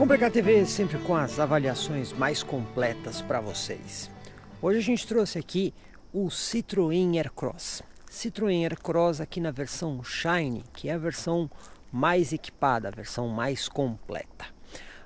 Compre TV sempre com as avaliações mais completas para vocês. Hoje a gente trouxe aqui o Citroën Aircross. Citroën Aircross aqui na versão Shine, que é a versão mais equipada, a versão mais completa.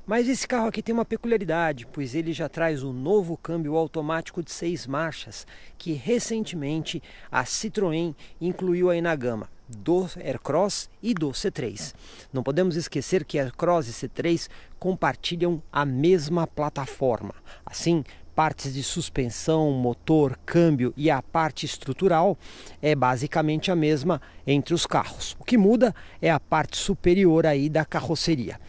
Mas esse carro aqui tem uma peculiaridade, pois ele já traz o novo câmbio automático de 6 marchas, que recentemente a Citroën incluiu aí na gama do Aircross e do C3. Não podemos esquecer que Aircross e C3 compartilham a mesma plataforma. Assim, partes de suspensão, motor, câmbio e a parte estrutural é basicamente a mesma entre os carros. O que muda é a parte superior aí da carroceria.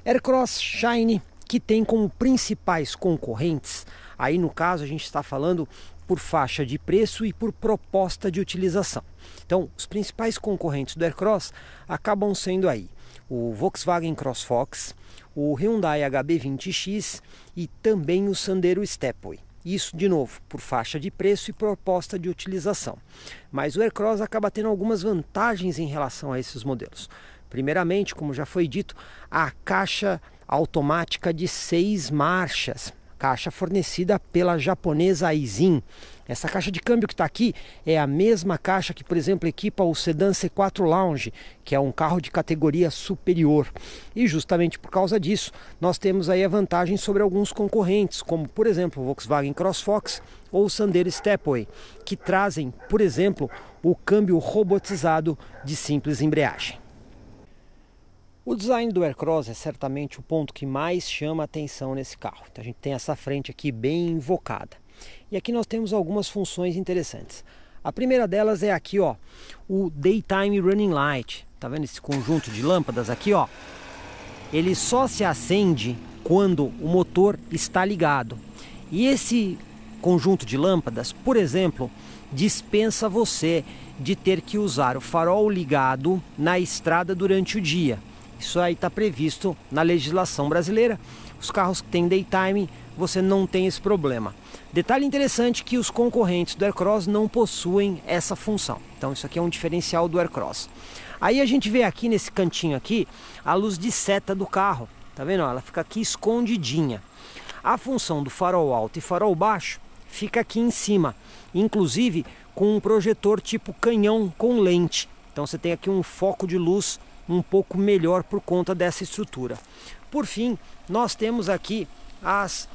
Aircross Shine, que tem como principais concorrentes, aí no caso a gente está falando por faixa de preço e por proposta de utilização. Então, os principais concorrentes do Aircross acabam sendo aí o Volkswagen CrossFox, o Hyundai HB20X e também o Sandero Stepway. Isso, de novo, por faixa de preço e proposta de utilização. Mas o Aircross acaba tendo algumas vantagens em relação a esses modelos. Primeiramente, como já foi dito, a caixa automática de 6 marchas, caixa fornecida pela japonesa Aisin. Essa caixa de câmbio que está aqui é a mesma caixa que, por exemplo, equipa o sedã C4 Lounge, que é um carro de categoria superior. E justamente por causa disso, nós temos aí a vantagem sobre alguns concorrentes, como por exemplo o Volkswagen CrossFox ou o Sandero Stepway, que trazem, por exemplo, o câmbio robotizado de simples embreagem. O design do Aircross é certamente o ponto que mais chama a atenção nesse carro. Então a gente tem essa frente aqui bem invocada. E aqui nós temos algumas funções interessantes. A primeira delas é aqui, ó, o Daytime Running Light. Tá vendo esse conjunto de lâmpadas aqui, ó? Ele só se acende quando o motor está ligado. E esse conjunto de lâmpadas, por exemplo, dispensa você de ter que usar o farol ligado na estrada durante o dia. Isso aí está previsto na legislação brasileira. Os carros que têm daytime, você não tem esse problema. Detalhe interessante que os concorrentes do Aircross não possuem essa função. Então isso aqui é um diferencial do Aircross. Aí a gente vê aqui nesse cantinho aqui a luz de seta do carro. Tá vendo? Ela fica aqui escondidinha. A função do farol alto e farol baixo fica aqui em cima. Inclusive com um projetor tipo canhão com lente. Então você tem aqui um foco de luz um pouco melhor por conta dessa estrutura. Por fim, nós temos aqui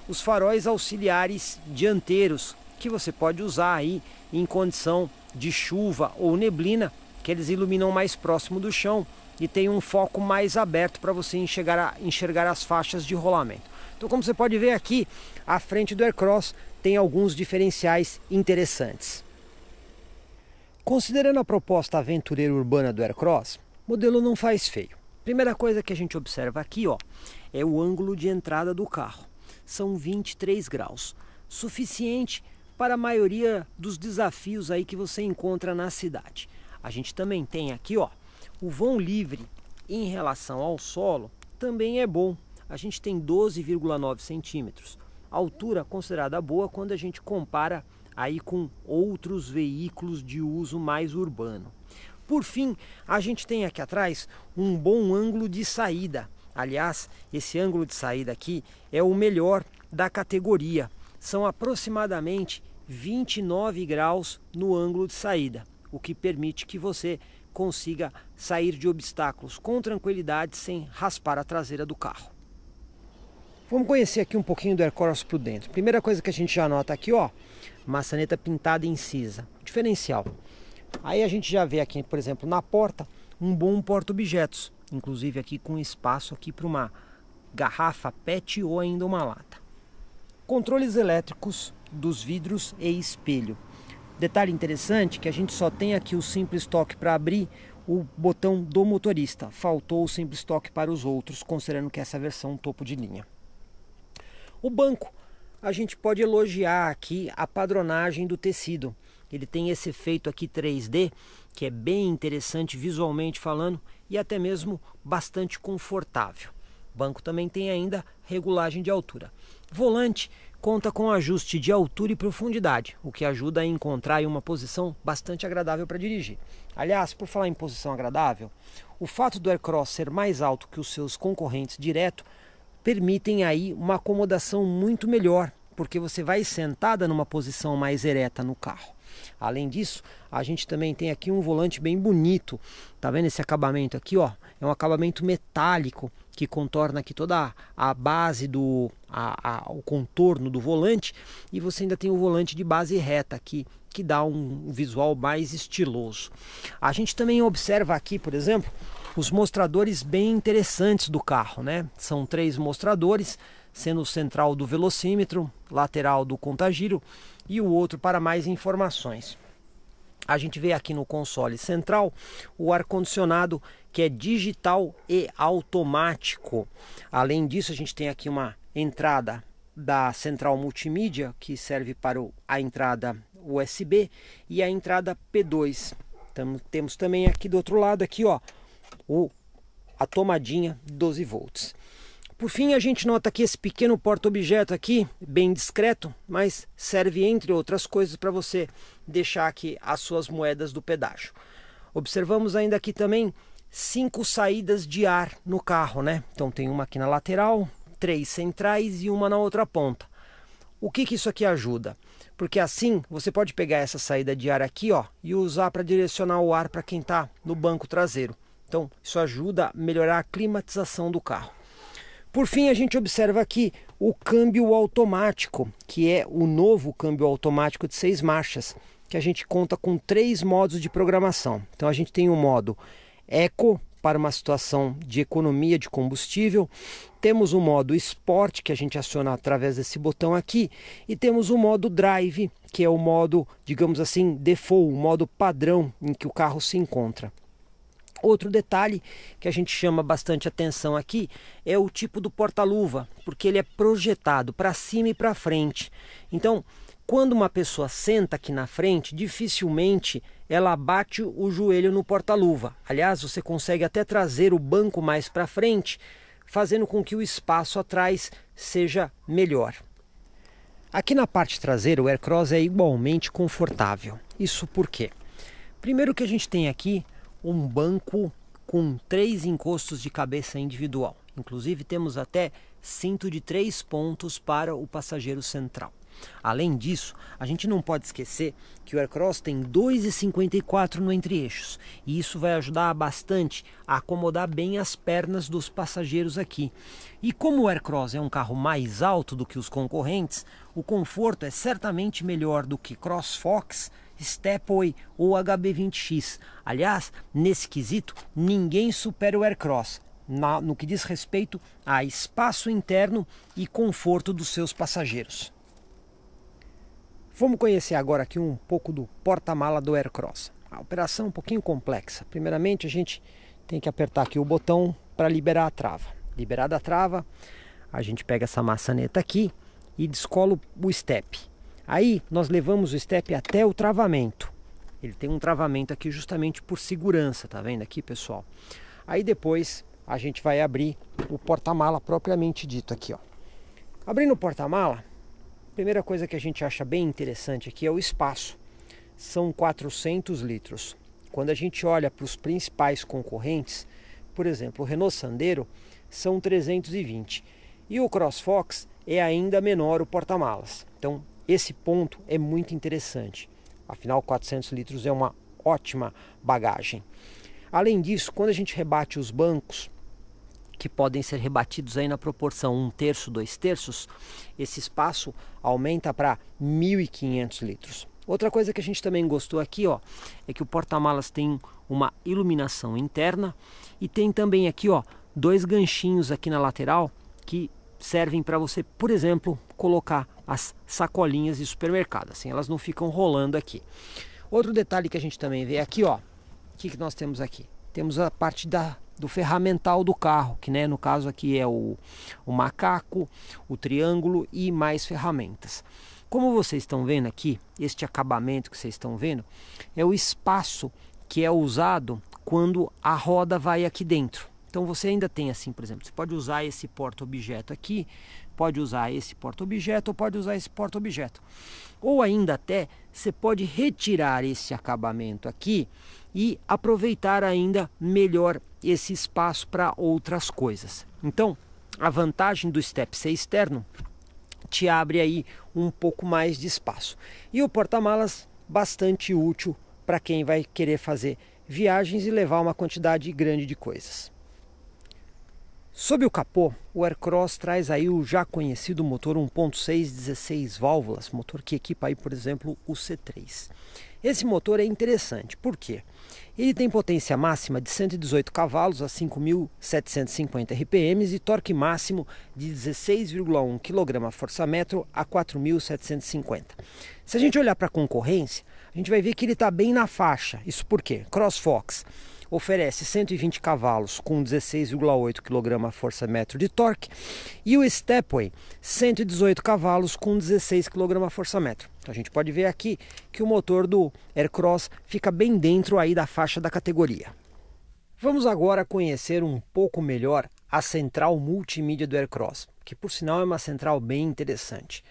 os faróis auxiliares dianteiros, que você pode usar aí em condição de chuva ou neblina, que eles iluminam mais próximo do chão e tem um foco mais aberto para você enxergar as faixas de rolamento. Então, como você pode ver aqui, a frente do Aircross tem alguns diferenciais interessantes. Considerando a proposta aventureira urbana do Aircross, o modelo não faz feio. Primeira coisa que a gente observa aqui, ó, é o ângulo de entrada do carro. São 23 graus, suficiente para a maioria dos desafios aí que você encontra na cidade. A gente também tem aqui, ó, o vão livre em relação ao solo também é bom. A gente tem 12,9 centímetros, altura considerada boa quando a gente compara aí com outros veículos de uso mais urbano. Por fim, a gente tem aqui atrás um bom ângulo de saída. Aliás, esse ângulo de saída aqui é o melhor da categoria. São aproximadamente 29 graus no ângulo de saída, o que permite que você consiga sair de obstáculos com tranquilidade sem raspar a traseira do carro. Vamos conhecer aqui um pouquinho do Aircross por dentro. Primeira coisa que a gente já nota aqui, ó, maçaneta pintada em cinza, diferencial. Aí a gente já vê aqui, por exemplo, na porta, um bom porta-objetos, inclusive aqui com espaço aqui para uma garrafa PET ou ainda uma lata. Controles elétricos dos vidros e espelho. Detalhe interessante que a gente só tem aqui o simples toque para abrir o botão do motorista. Faltou o simples toque para os outros, considerando que essa versão topo de linha. O banco, a gente pode elogiar aqui a padronagem do tecido. Ele tem esse efeito aqui 3D, que é bem interessante visualmente falando e até mesmo bastante confortável. O banco também tem ainda regulagem de altura. Volante conta com ajuste de altura e profundidade, o que ajuda a encontrar uma posição bastante agradável para dirigir. Aliás, por falar em posição agradável, o fato do Aircross ser mais alto que os seus concorrentes direto permitem aí uma acomodação muito melhor, porque você vai sentada numa posição mais ereta no carro. Além disso, a gente também tem aqui um volante bem bonito. Tá vendo esse acabamento aqui, ó? É um acabamento metálico que contorna aqui toda a base o contorno do volante, e você ainda tem o volante de base reta aqui, que dá um visual mais estiloso. A gente também observa aqui, por exemplo, os mostradores bem interessantes do carro, né? São 3 mostradores, sendo o central do velocímetro, lateral do contagiro e o outro para mais informações. A gente vê aqui no console central o ar-condicionado, que é digital e automático. Além disso, a gente tem aqui uma entrada da central multimídia, que serve para a entrada USB e a entrada P2. Temos também aqui do outro lado aqui, ó, a tomadinha 12 volts. Por fim, a gente nota aqui esse pequeno porta-objeto aqui, bem discreto, mas serve, entre outras coisas, para você deixar aqui as suas moedas do pedágio. Observamos ainda aqui também 5 saídas de ar no carro, né? Então tem uma aqui na lateral, 3 centrais e uma na outra ponta. O que isso aqui ajuda? Porque assim você pode pegar essa saída de ar aqui, ó, e usar para direcionar o ar para quem está no banco traseiro. Então isso ajuda a melhorar a climatização do carro. Por fim, a gente observa aqui o câmbio automático, que é o novo câmbio automático de 6 marchas, que a gente conta com 3 modos de programação. Então a gente tem o modo Eco, para uma situação de economia de combustível. Temos o modo Sport, que a gente aciona através desse botão aqui. E temos o modo Drive, que é o modo, digamos assim, default, o modo padrão em que o carro se encontra. Outro detalhe que a gente chama bastante atenção aqui é o tipo do porta-luva, porque ele é projetado para cima e para frente. Então, quando uma pessoa senta aqui na frente, dificilmente ela bate o joelho no porta-luva. Aliás, você consegue até trazer o banco mais para frente, fazendo com que o espaço atrás seja melhor. Aqui na parte traseira, o Aircross é igualmente confortável. Isso por quê? Primeiro que a gente tem aqui um banco com 3 encostos de cabeça individual. Inclusive temos até cinto de 3 pontos para o passageiro central. Além disso, a gente não pode esquecer que o Aircross tem 2,54 no entre-eixos, e isso vai ajudar bastante a acomodar bem as pernas dos passageiros aqui. E como o Aircross é um carro mais alto do que os concorrentes, o conforto é certamente melhor do que CrossFox, Stepway ou HB20X. Aliás, nesse quesito, ninguém supera o Aircross no que diz respeito a espaço interno e conforto dos seus passageiros. Vamos conhecer agora aqui um pouco do porta-mala do Aircross. A operação é um pouquinho complexa. Primeiramente, a gente tem que apertar aqui o botão para liberar a trava. Liberada a trava, a gente pega essa maçaneta aqui e descola o step. Aí nós levamos o step até o travamento. Ele tem um travamento aqui justamente por segurança, tá vendo aqui, pessoal? Aí depois a gente vai abrir o porta-mala propriamente dito aqui, ó. Abrindo o porta-mala, a primeira coisa que a gente acha bem interessante aqui é o espaço. São 400 litros. Quando a gente olha para os principais concorrentes, por exemplo, o Renault Sandero, são 320. E o CrossFox é ainda menor o porta-malas. Então, esse ponto é muito interessante. Afinal, 400 litros é uma ótima bagagem. Além disso, quando a gente rebate os bancos, que podem ser rebatidos aí na proporção 1/3, 2/3, esse espaço aumenta para 1.500 litros. Outra coisa que a gente também gostou aqui, ó, é que o porta-malas tem uma iluminação interna e tem também aqui, ó, 2 ganchinhos aqui na lateral que servem para você, por exemplo, colocar as sacolinhas de supermercado, assim elas não ficam rolando aqui. Outro detalhe que a gente também vê aqui, ó, o que nós temos aqui? Temos a parte do ferramental do carro, que, né, no caso aqui é o macaco, o triângulo e mais ferramentas. Como vocês estão vendo aqui, este acabamento que vocês estão vendo é o espaço que é usado quando a roda vai aqui dentro. Então você ainda tem assim, por exemplo, você pode usar esse porta-objeto aqui, pode usar esse porta-objeto ou pode usar esse porta-objeto. Ou ainda até você pode retirar esse acabamento aqui e aproveitar ainda melhor esse espaço para outras coisas. Então, a vantagem do step ser externo te abre aí um pouco mais de espaço. E o porta-malas bastante útil para quem vai querer fazer viagens e levar uma quantidade grande de coisas. Sob o capô, o Aircross traz aí o já conhecido motor 1.6 16 válvulas, motor que equipa aí, por exemplo, o C3. Esse motor é interessante, por quê? Ele tem potência máxima de 118 cavalos a 5.750 RPM e torque máximo de 16,1 kgfm a 4.750. Se a gente olhar para a concorrência, a gente vai ver que ele está bem na faixa. Isso por quê? CrossFox oferece 120 cavalos com 16,8 kgfm de torque e o Stepway 118 cavalos com 16 kgfm. A gente pode ver aqui que o motor do Aircross fica bem dentro aí da faixa da categoria. Vamos agora conhecer um pouco melhor a central multimídia do Aircross, que por sinal é uma central bem interessante.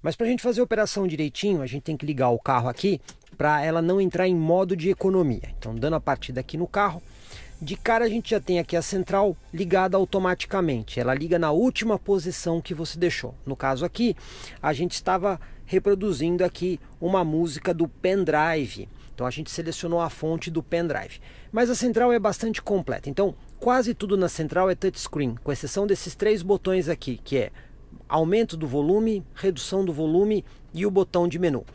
Mas para a gente fazer a operação direitinho, a gente tem que ligar o carro aqui para ela não entrar em modo de economia. Então, dando a partida aqui no carro, de cara a gente já tem aqui a central ligada automaticamente. Ela liga na última posição que você deixou. No caso aqui, a gente estava reproduzindo aqui uma música do pendrive. Então a gente selecionou a fonte do pendrive. Mas a central é bastante completa. Então, quase tudo na central é touchscreen, com exceção desses 3 botões aqui, que é aumento do volume, redução do volume e o botão de menu.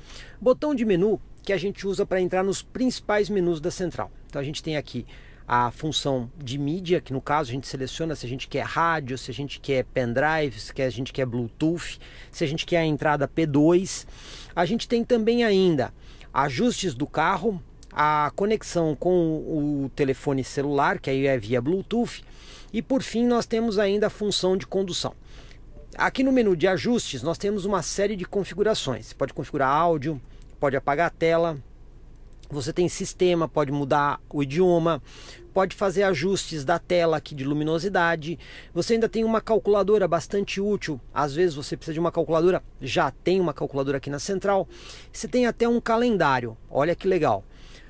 Botão de menu que a gente usa para entrar nos principais menus da central. Então a gente tem aqui a função de mídia, que no caso a gente seleciona se a gente quer rádio, se a gente quer pendrive, se a gente quer Bluetooth, se a gente quer a entrada P2. A gente tem também ainda ajustes do carro, a conexão com o telefone celular, que aí é via Bluetooth, e por fim nós temos ainda a função de condução. Aqui no menu de ajustes nós temos uma série de configurações. Você pode configurar áudio, pode apagar a tela, você tem sistema, pode mudar o idioma, pode fazer ajustes da tela aqui de luminosidade. Você ainda tem uma calculadora bastante útil. Às vezes você precisa de uma calculadora, já tem uma calculadora aqui na central. Você tem até um calendário, olha que legal.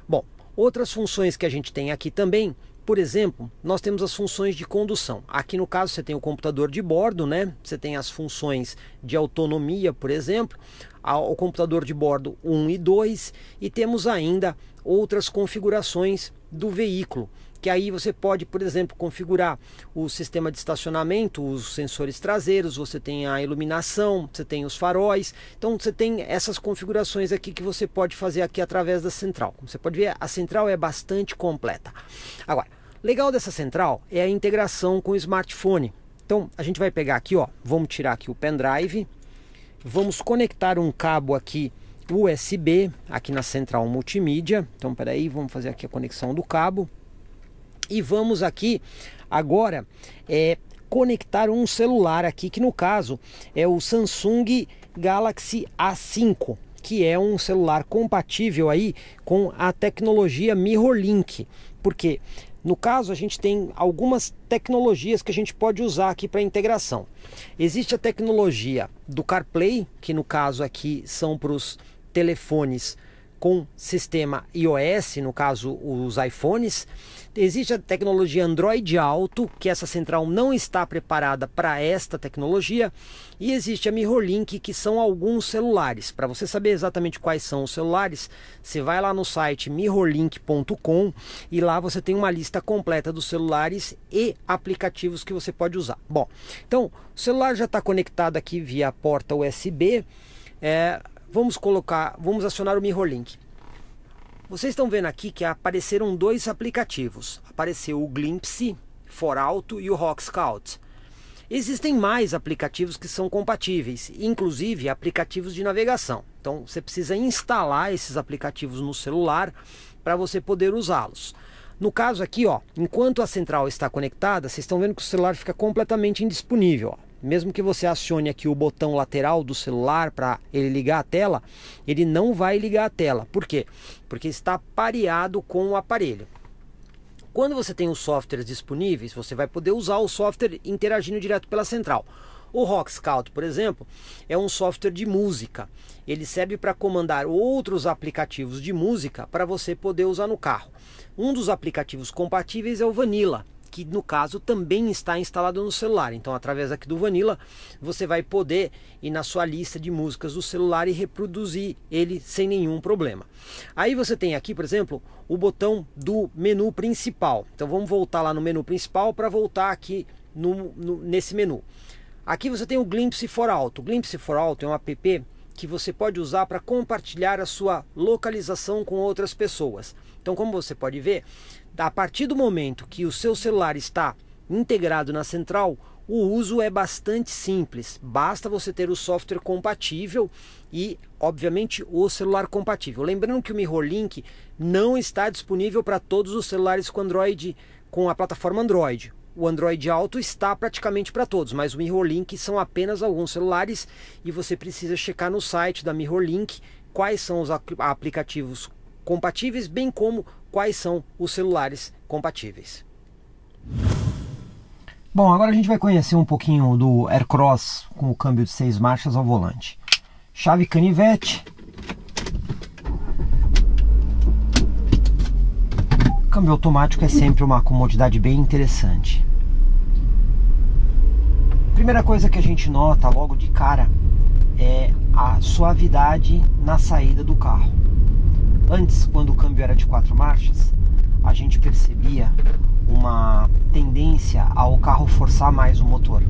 Bom, outras funções que a gente tem aqui também, por exemplo, nós temos as funções de condução. Aqui no caso você tem o computador de bordo, né? Você tem as funções de autonomia, por exemplo, o computador de bordo 1 e 2, e temos ainda outras configurações do veículo, que aí você pode, por exemplo, configurar o sistema de estacionamento, os sensores traseiros, você tem a iluminação, você tem os faróis. Então você tem essas configurações aqui que você pode fazer aqui através da central. Como você pode ver, a central é bastante completa. Agora, legal dessa central é a integração com o smartphone. Então a gente vai pegar aqui, ó, vamos tirar aqui o pendrive, vamos conectar um cabo aqui USB aqui na central multimídia. Então peraí, vamos fazer aqui a conexão do cabo. E vamos aqui agora conectar um celular aqui, que no caso é o Samsung Galaxy A5, que é um celular compatível aí com a tecnologia MirrorLink. Porque no caso a gente tem algumas tecnologias que a gente pode usar aqui para integração. Existe a tecnologia do CarPlay, que no caso aqui são para os telefones com sistema iOS, no caso os iPhones. Existe a tecnologia Android Auto, que essa central não está preparada para esta tecnologia, e existe a MirrorLink, que são alguns celulares. Para você saber exatamente quais são os celulares, você vai lá no site mirrorlink.com e lá você tem uma lista completa dos celulares e aplicativos que você pode usar. Bom, então o celular já está conectado aqui via porta USB. Vamos acionar o MirrorLink. Vocês estão vendo aqui que apareceram 2 aplicativos. Apareceu o Glimpse for Auto e o Rock Scout. Existem mais aplicativos que são compatíveis, inclusive aplicativos de navegação. Então você precisa instalar esses aplicativos no celular para você poder usá-los. No caso aqui, ó, enquanto a central está conectada, vocês estão vendo que o celular fica completamente indisponível, ó. Mesmo que você acione aqui o botão lateral do celular para ele ligar a tela, ele não vai ligar a tela. Por quê? Porque está pareado com o aparelho. Quando você tem os softwares disponíveis, você vai poder usar o software interagindo direto pela central. O Rock Scout, por exemplo, é um software de música. Ele serve para comandar outros aplicativos de música para você poder usar no carro. Um dos aplicativos compatíveis é o Vanilla, que no caso também está instalado no celular. Então, através aqui do Vanilla, você vai poder ir na sua lista de músicas do celular e reproduzir ele sem nenhum problema. Aí você tem aqui, por exemplo, o botão do menu principal. Então vamos voltar lá no menu principal para voltar aqui nesse menu. Aqui você tem o Glimpse for Auto. O Glimpse for Auto é um app que você pode usar para compartilhar a sua localização com outras pessoas. Então, como você pode ver, a partir do momento que o seu celular está integrado na central, o uso é bastante simples. Basta você ter o software compatível e, obviamente, o celular compatível. Lembrando que o MirrorLink não está disponível para todos os celulares com Android, com a plataforma Android. O Android Auto está praticamente para todos, mas o MirrorLink são apenas alguns celulares e você precisa checar no site da MirrorLink quais são os aplicativos compatíveis, bem como quais são os celulares compatíveis. Bom, agora a gente vai conhecer um pouquinho do Aircross com o câmbio de 6 marchas ao volante. Chave canivete. Câmbio automático é sempre uma comodidade bem interessante. Primeira coisa que a gente nota logo de cara é a suavidade na saída do carro. Antes, quando o câmbio era de 4 marchas, a gente percebia uma tendência ao carro forçar mais o motor.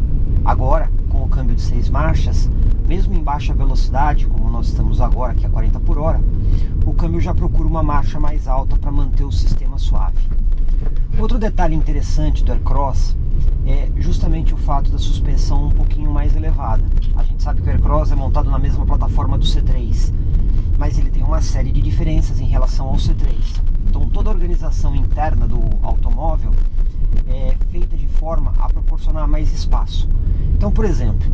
Agora, com o câmbio de 6 marchas, mesmo em baixa velocidade, como nós estamos agora, que é 40 por hora, o câmbio já procura uma marcha mais alta para manter o sistema suave. Outro detalhe interessante do Aircross é justamente o fato da suspensão um pouquinho mais elevada. A gente sabe que o Aircross é montado na mesma plataforma do C3, mas ele tem uma série de diferenças em relação ao C3. Então toda a organização interna do automóvel é feita de forma a proporcionar mais espaço. Então, por exemplo,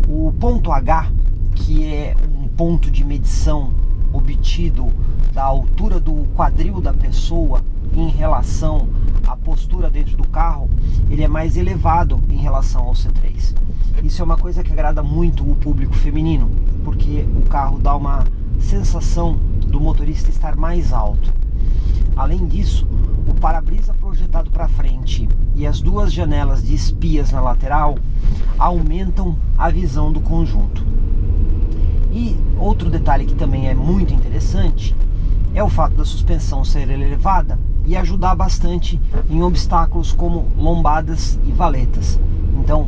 o ponto H, que é um ponto de medição obtido da altura do quadril da pessoa em relação à postura dentro do carro, ele é mais elevado em relação ao C3. Isso é uma coisa que agrada muito o público feminino, porque o carro dá uma sensação do motorista estar mais alto. Além disso, o para-brisa projetado para frente e as duas janelas de espias na lateral aumentam a visão do conjunto. E outro detalhe que também é muito interessante é o fato da suspensão ser elevada e ajudar bastante em obstáculos como lombadas e valetas. Então,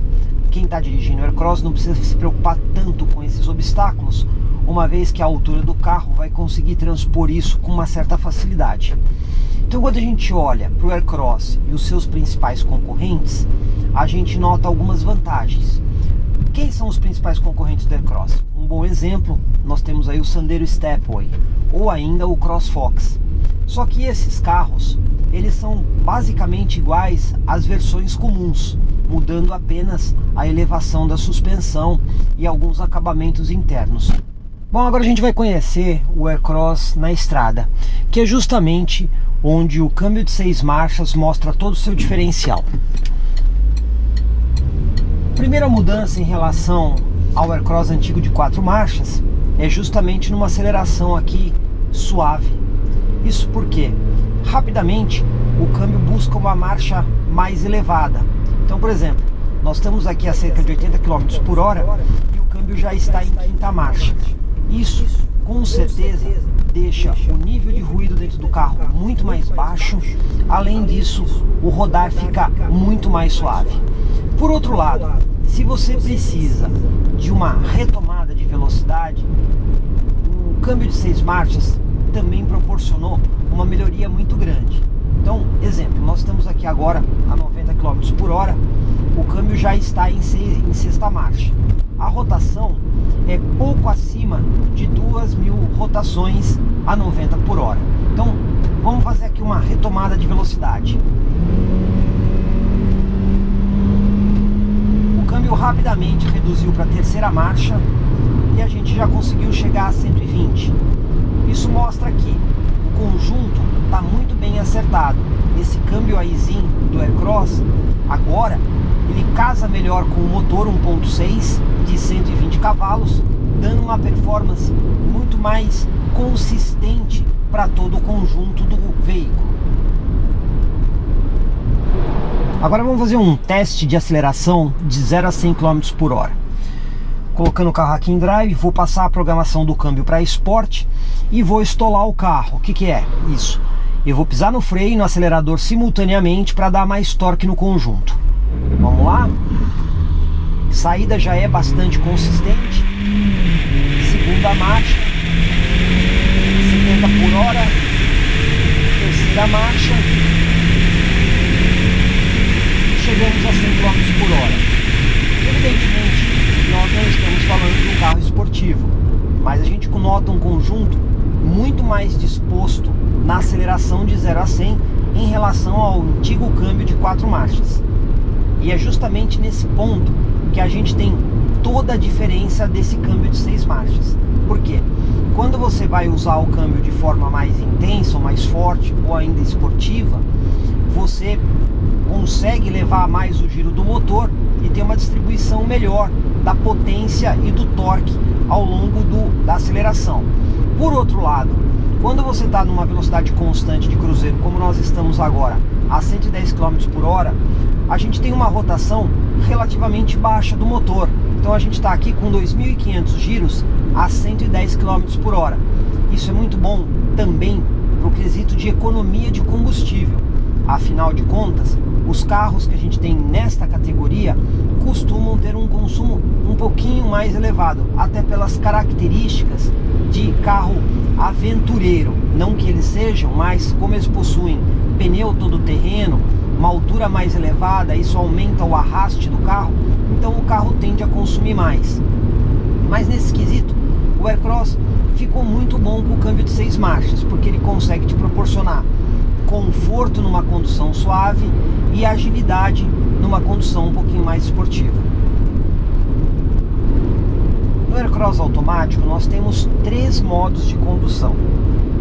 quem está dirigindo o Aircross não precisa se preocupar tanto com esses obstáculos, uma vez que a altura do carro vai conseguir transpor isso com uma certa facilidade. Então, quando a gente olha para o Aircross e os seus principais concorrentes, a gente nota algumas vantagens. Quem são os principais concorrentes do Aircross? Um bom exemplo, nós temos aí o Sandero Stepway, ou ainda o CrossFox. Só que esses carros, eles são basicamente iguais às versões comuns, mudando apenas a elevação da suspensão e alguns acabamentos internos. Bom, agora a gente vai conhecer o Aircross na estrada, que é justamente onde o câmbio de 6 marchas mostra todo o seu diferencial. Primeira mudança em relação ao Aircross antigo de 4 marchas é justamente numa aceleração aqui suave. Isso porque, rapidamente, o câmbio busca uma marcha mais elevada. Então, por exemplo, nós estamos aqui a cerca de 80 km por hora e o câmbio já está em 5ª marcha. Isso, com certeza, deixa o nível de ruído dentro do carro muito mais baixo. Além disso, o rodar fica muito mais suave. Por outro lado, se você precisa de uma retomada de velocidade, o câmbio de 6 marchas também proporcionou uma melhoria muito grande. Então, exemplo, nós estamos aqui agora a 90 km por hora, o câmbio já está em 6ª marcha. A rotação é pouco acima de 2.000 rotações a 90 por hora. Então, vamos fazer aqui uma retomada de velocidade. O câmbio rapidamente reduziu para a 3ª marcha e a gente já conseguiu chegar a 120. Isso mostra que o conjunto está muito bem acertado. Esse câmbio AIzinho do Aircross, agora, ele casa melhor com o motor 1.6 de 120 cavalos, dando uma performance muito mais consistente para todo o conjunto do veículo. Agora vamos fazer um teste de aceleração de 0 a 100 km por hora. Colocando o carro aqui em drive, vou passar a programação do câmbio para Sport e vou estolar o carro. O que que é isso? Eu vou pisar no freio e no acelerador simultaneamente para dar mais torque no conjunto. Vamos lá? Saída já é bastante consistente. Segunda marcha, 70 por hora. Terceira marcha. Chegamos a 100 km por hora. Evidentemente, nós não estamos falando de um carro esportivo, mas a gente nota um conjunto muito mais disposto na aceleração de 0 a 100 em relação ao antigo câmbio de 4 marchas. E é justamente nesse ponto que a gente tem toda a diferença desse câmbio de 6 marchas. Por quê? Quando você vai usar o câmbio de forma mais intensa, ou mais forte, ou ainda esportiva, você consegue levar mais o giro do motor e ter uma distribuição melhor da potência e do torque ao longo da aceleração. Por outro lado, quando você está numa velocidade constante de cruzeiro, como nós estamos agora, a 110 km por hora, a gente tem uma rotação relativamente baixa do motor. Então a gente está aqui com 2.500 giros a 110 km por hora. Isso é muito bom também para o quesito de economia de combustível. Afinal de contas, os carros que a gente tem nesta categoria costumam ter um consumo um pouquinho mais elevado, até pelas características de carro aventureiro. Não que eles sejam, mas como eles possuem pneu todo terreno, uma altura mais elevada, isso aumenta o arraste do carro, então o carro tende a consumir mais. Mas nesse quesito, o Aircross ficou muito bom com o câmbio de 6 marchas, porque ele consegue te proporcionar conforto numa condução suave e agilidade numa condução um pouquinho mais esportiva. No Aircross automático nós temos 3 modos de condução,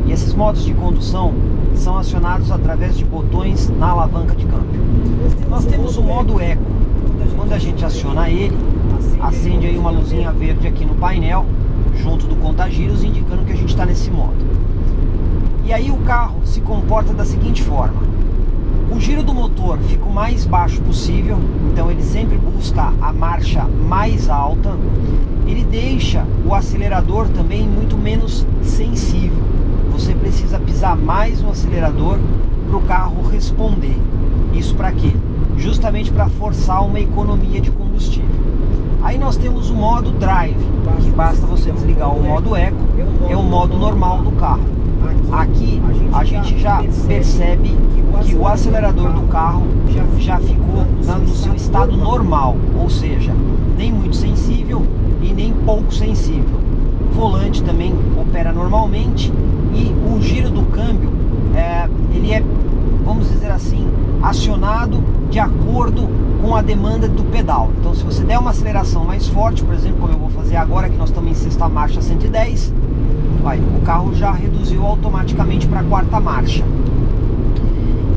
e esses modos de condução são acionados através de botões na alavanca de câmbio. Nós temos o modo Eco. Quando a gente aciona ele, acende aí uma luzinha verde aqui no painel junto do conta-giros, indicando que a gente está nesse modo. E aí o carro se comporta da seguinte forma: o giro do motor fica o mais baixo possível, então ele sempre busca a marcha mais alta. Ele deixa o acelerador também muito menos sensível. Você precisa pisar mais no acelerador para o carro responder. Isso para quê? Justamente para forçar uma economia de combustível. Aí nós temos o modo Drive, que basta você desligar o modo Eco, é o modo normal do carro. Aqui a gente já percebe que o acelerador do carro já ficou no seu estado normal, ou seja, nem muito sensível e nem pouco sensível. O volante também opera normalmente e o giro do câmbio ele é, vamos dizer assim, acionado de acordo com a demanda do pedal. Então se você der uma aceleração mais forte, por exemplo, como eu vou fazer agora, que nós estamos em sexta marcha 110, o carro já reduziu automaticamente para a quarta marcha.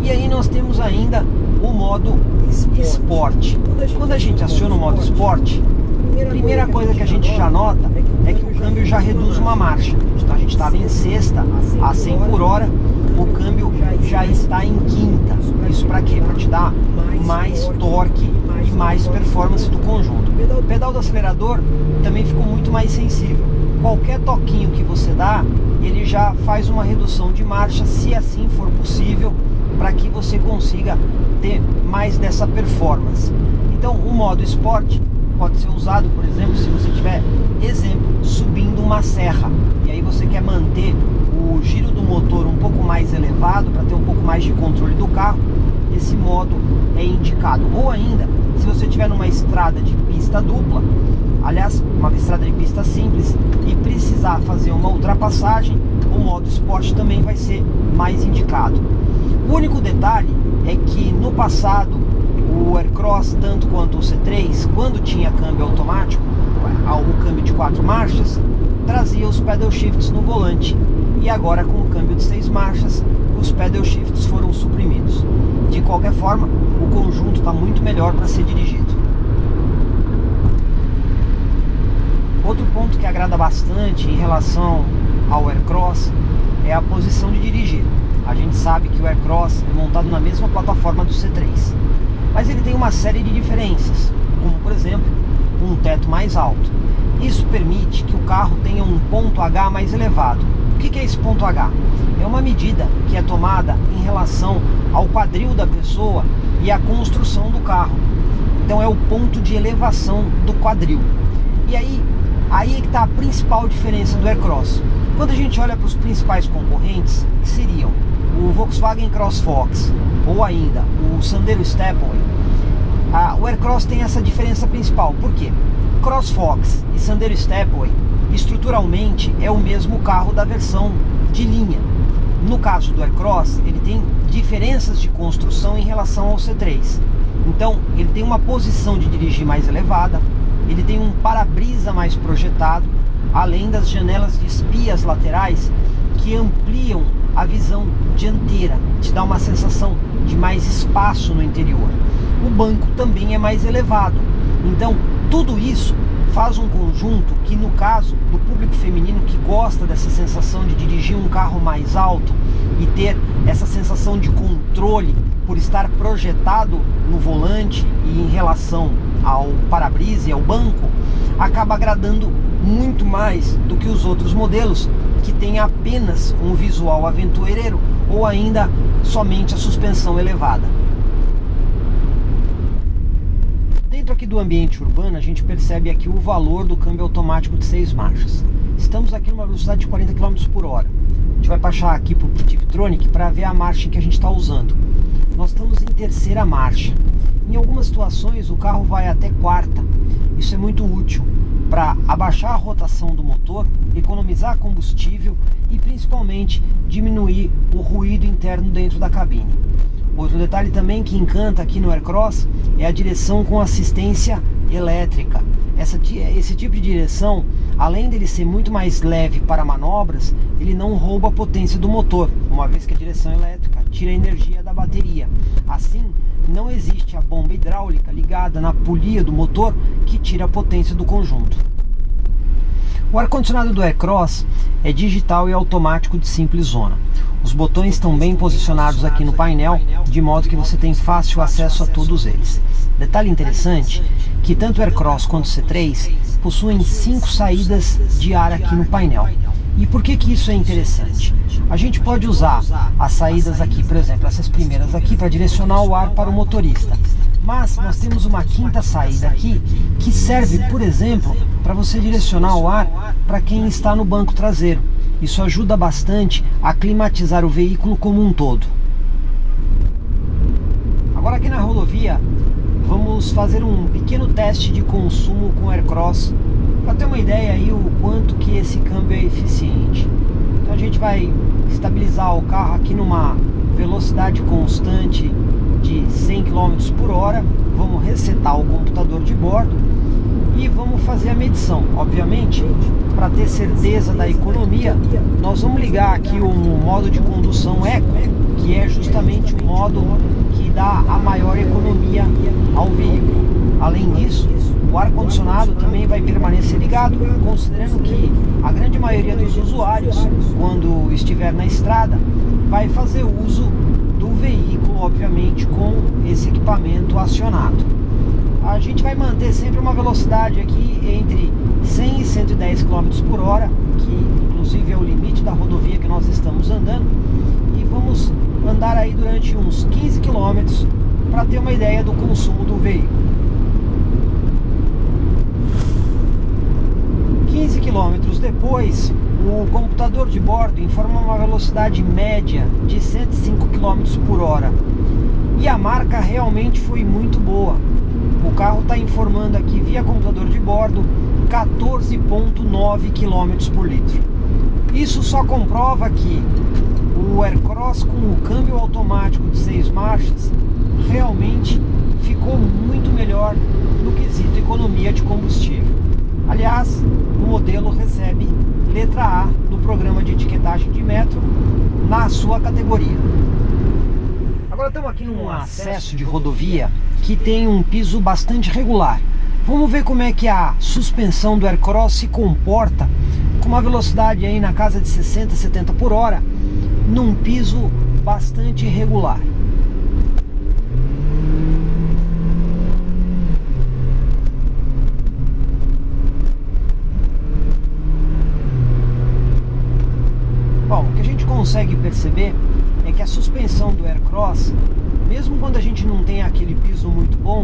E aí nós temos ainda o modo Sport. Quando a gente aciona o modo Sport, a primeira coisa que a gente já nota é que o câmbio já reduz uma marcha. Então a gente estava em sexta a 100 por hora, o câmbio já está em quinta. Isso para quê? Para te dar mais torque e mais performance do conjunto. O pedal do acelerador também ficou muito mais sensível. Qualquer toquinho que você dá, ele já faz uma redução de marcha, se assim for possível, para que você consiga ter mais dessa performance. Então o modo Sport pode ser usado, por exemplo, se você tiver, exemplo, subindo uma serra, e aí você quer manter o giro do motor um pouco mais elevado, para ter um pouco mais de controle do carro, esse modo é indicado. Ou ainda, se você estiver numa estrada de pista dupla, aliás, uma estrada de pista simples, e precisar fazer uma ultrapassagem, o modo Sport também vai ser mais indicado. O único detalhe é que no passado o Aircross, tanto quanto o C3, quando tinha câmbio automático, o câmbio de 4 marchas, trazia os pedal shifts no volante. E agora, com o câmbio de 6 marchas, os pedal shifts foram suprimidos. De qualquer forma, o conjunto está muito melhor para ser dirigido. Outro ponto que agrada bastante em relação ao Aircross é a posição de dirigir. A gente sabe que o Aircross é montado na mesma plataforma do C3. mas ele tem uma série de diferenças, como por exemplo, um teto mais alto. Isso permite que o carro tenha um ponto H mais elevado. O que é esse ponto H? É uma medida que é tomada em relação ao quadril da pessoa e à construção do carro. Então é o ponto de elevação do quadril. E aí é que está a principal diferença do Aircross. Quando a gente olha para os principais concorrentes, que seriam o Volkswagen CrossFox ou ainda o Sandero Stepway, o Aircross tem essa diferença principal. Por quê? CrossFox e Sandero Stepway estruturalmente é o mesmo carro da versão de linha. No caso do Aircross, ele tem diferenças de construção em relação ao C3. Então, ele tem uma posição de dirigir mais elevada, ele tem um para-brisa mais projetado, além das janelas de espias laterais que ampliam a visão dianteira, te dá uma sensação de mais espaço no interior. O banco também é mais elevado. Então, tudo isso faz um conjunto que, no caso do público feminino que gosta dessa sensação de dirigir um carro mais alto e ter essa sensação de controle por estar projetado no volante e em relação ao para-brisa e ao banco, acaba agradando muito mais do que os outros modelos que têm apenas um visual aventureiro ou ainda somente a suspensão elevada. Dentro aqui do ambiente urbano, a gente percebe aqui o valor do câmbio automático de 6 marchas. Estamos aqui numa velocidade de 40 km por hora. A gente vai baixar aqui para o Tiptronic para ver a marcha que a gente está usando. Nós estamos em terceira marcha. Em algumas situações o carro vai até quarta. Isso é muito útil para abaixar a rotação do motor, economizar combustível e principalmente diminuir o ruído interno dentro da cabine. Outro detalhe também que encanta aqui no Aircross é a direção com assistência elétrica. Esse tipo de direção, além dele ser muito mais leve para manobras, ele não rouba a potência do motor, uma vez que a direção elétrica tira a energia da bateria. Assim, não existe a bomba hidráulica ligada na polia do motor que tira a potência do conjunto. O ar-condicionado do Aircross é digital e automático de simples zona. Os botões estão bem posicionados aqui no painel, de modo que você tem fácil acesso a todos eles. Detalhe interessante, que tanto o Aircross quanto o C3 possuem 5 saídas de ar aqui no painel. E por que isso é interessante? A gente pode usar as saídas aqui, por exemplo, essas primeiras aqui, para direcionar o ar para o motorista. Mas nós temos uma quinta saída aqui, que serve, por exemplo, para você direcionar o ar para quem está no banco traseiro. Isso ajuda bastante a climatizar o veículo como um todo. Agora aqui na rodovia, vamos fazer um pequeno teste de consumo com o Aircross, para ter uma ideia aí o quanto que esse câmbio é eficiente. Então a gente vai estabilizar o carro aqui numa velocidade constante de 100 km por hora, vamos resetar o computador de bordo e vamos fazer a medição. Obviamente, para ter certeza da economia, nós vamos ligar aqui o modo de condução Eco, que é justamente o modo que dá a maior economia ao veículo. Além disso, o ar-condicionado também vai permanecer ligado, considerando que a grande maioria dos usuários, quando estiver na estrada, vai fazer uso do veículo, obviamente, com esse equipamento acionado. A gente vai manter sempre uma velocidade aqui entre 100 e 110 km por hora, que inclusive é o limite da rodovia que nós estamos andando, e vamos andar aí durante uns 15 km para ter uma ideia do consumo do veículo. 15 km depois, o computador de bordo informa uma velocidade média de 105 km por hora. E a marca realmente foi muito boa. O carro está informando aqui via computador de bordo 14,9 km por litro. Isso só comprova que o Aircross com o câmbio automático de 6 marchas realmente ficou muito melhor no quesito economia de combustível. Aliás, o modelo recebe letra A no programa de etiquetagem de metro na sua categoria. Agora estamos aqui num acesso de rodovia que tem um piso bastante regular. Vamos ver como é que a suspensão do Aircross se comporta com uma velocidade aí na casa de 60, 70 por hora, num piso bastante irregular. consegue perceber é que a suspensão do Aircross, mesmo quando a gente não tem aquele piso muito bom,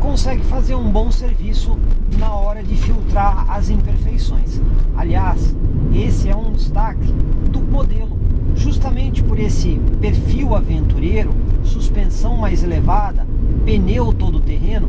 consegue fazer um bom serviço na hora de filtrar as imperfeições. Aliás, esse é um destaque do modelo, justamente por esse perfil aventureiro, suspensão mais elevada, pneu todo terreno,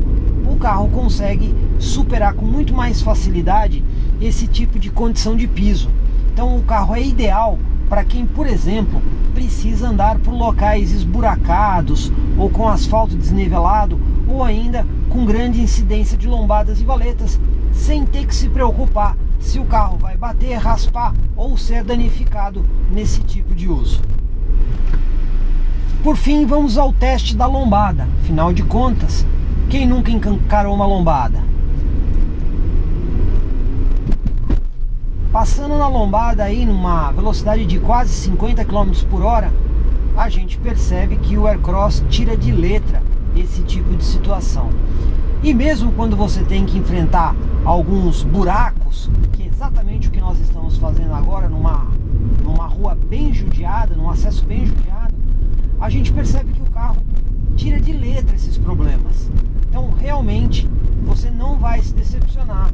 o carro consegue superar com muito mais facilidade esse tipo de condição de piso. Então o carro é ideal para quem, por exemplo, precisa andar por locais esburacados ou com asfalto desnivelado ou ainda com grande incidência de lombadas e valetas, sem ter que se preocupar se o carro vai bater, raspar ou ser danificado nesse tipo de uso. Por fim, vamos ao teste da lombada. Afinal de contas, quem nunca encarou uma lombada? Passando na lombada aí numa velocidade de quase 50 km por hora, a gente percebe que o Aircross tira de letra esse tipo de situação. E mesmo quando você tem que enfrentar alguns buracos, que é exatamente o que nós estamos fazendo agora numa rua bem judiada, num acesso bem judiado, a gente percebe que o carro tira de letra esses problemas. Então realmente você não vai se decepcionar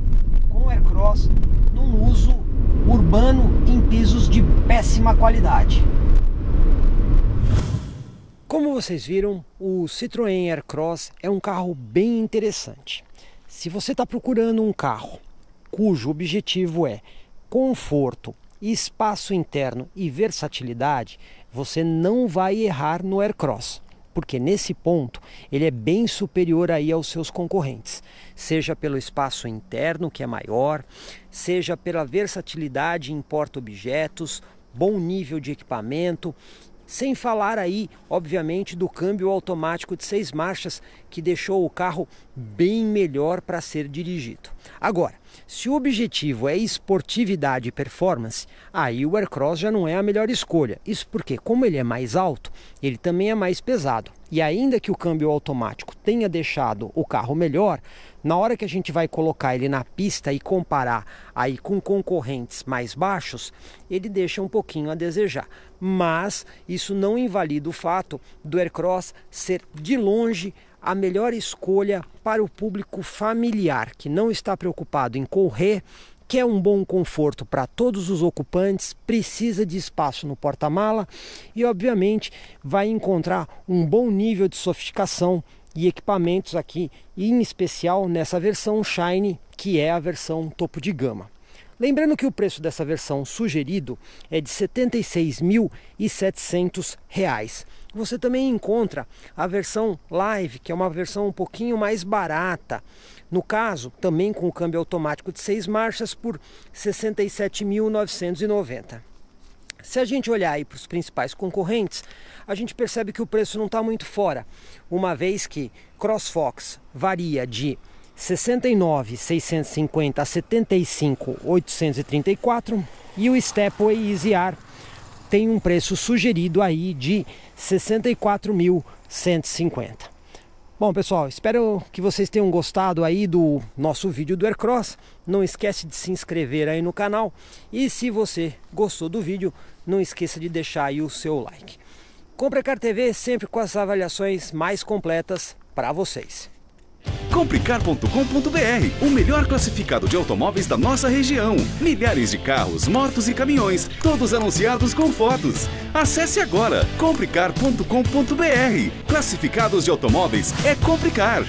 com o Aircross num uso urbano em pisos de péssima qualidade. Como vocês viram, o Citroën Aircross é um carro bem interessante. Se você está procurando um carro cujo objetivo é conforto, espaço interno e versatilidade, você não vai errar no Aircross, porque nesse ponto ele é bem superior aí aos seus concorrentes, seja pelo espaço interno, que é maior, seja pela versatilidade em porta-objetos, bom nível de equipamento, sem falar aí, obviamente, do câmbio automático de 6 marchas, que deixou o carro bem melhor para ser dirigido. Agora, se o objetivo é esportividade e performance, aí o Aircross já não é a melhor escolha. Isso porque, como ele é mais alto, ele também é mais pesado. E ainda que o câmbio automático tenha deixado o carro melhor, na hora que a gente vai colocar ele na pista e comparar aí com concorrentes mais baixos, ele deixa um pouquinho a desejar. Mas isso não invalida o fato do Aircross ser de longe a melhor escolha para o público familiar, que não está preocupado em correr, quer um bom conforto para todos os ocupantes, precisa de espaço no porta-mala e obviamente vai encontrar um bom nível de sofisticação e equipamentos aqui, em especial nessa versão Shine, que é a versão topo de gama. Lembrando que o preço dessa versão sugerido é de R$ 76.700. Você também encontra a versão Live, que é uma versão um pouquinho mais barata. No caso, também com o câmbio automático de 6 marchas por R$ 67.990. Se a gente olhar aí para os principais concorrentes, a gente percebe que o preço não está muito fora, uma vez que CrossFox varia de R$ 69.650 a R$ 75.834 e o Stepway Easy R tem um preço sugerido aí de R$ 64.150. Bom, pessoal, espero que vocês tenham gostado aí do nosso vídeo do Aircross. Não esquece de se inscrever aí no canal e se você gostou do vídeo, não esqueça de deixar aí o seu like. Comprecar TV sempre com as avaliações mais completas para vocês. Comprecar.com.br, o melhor classificado de automóveis da nossa região. Milhares de carros, motos e caminhões, todos anunciados com fotos. Acesse agora, comprecar.com.br. Classificados de automóveis é Comprecar.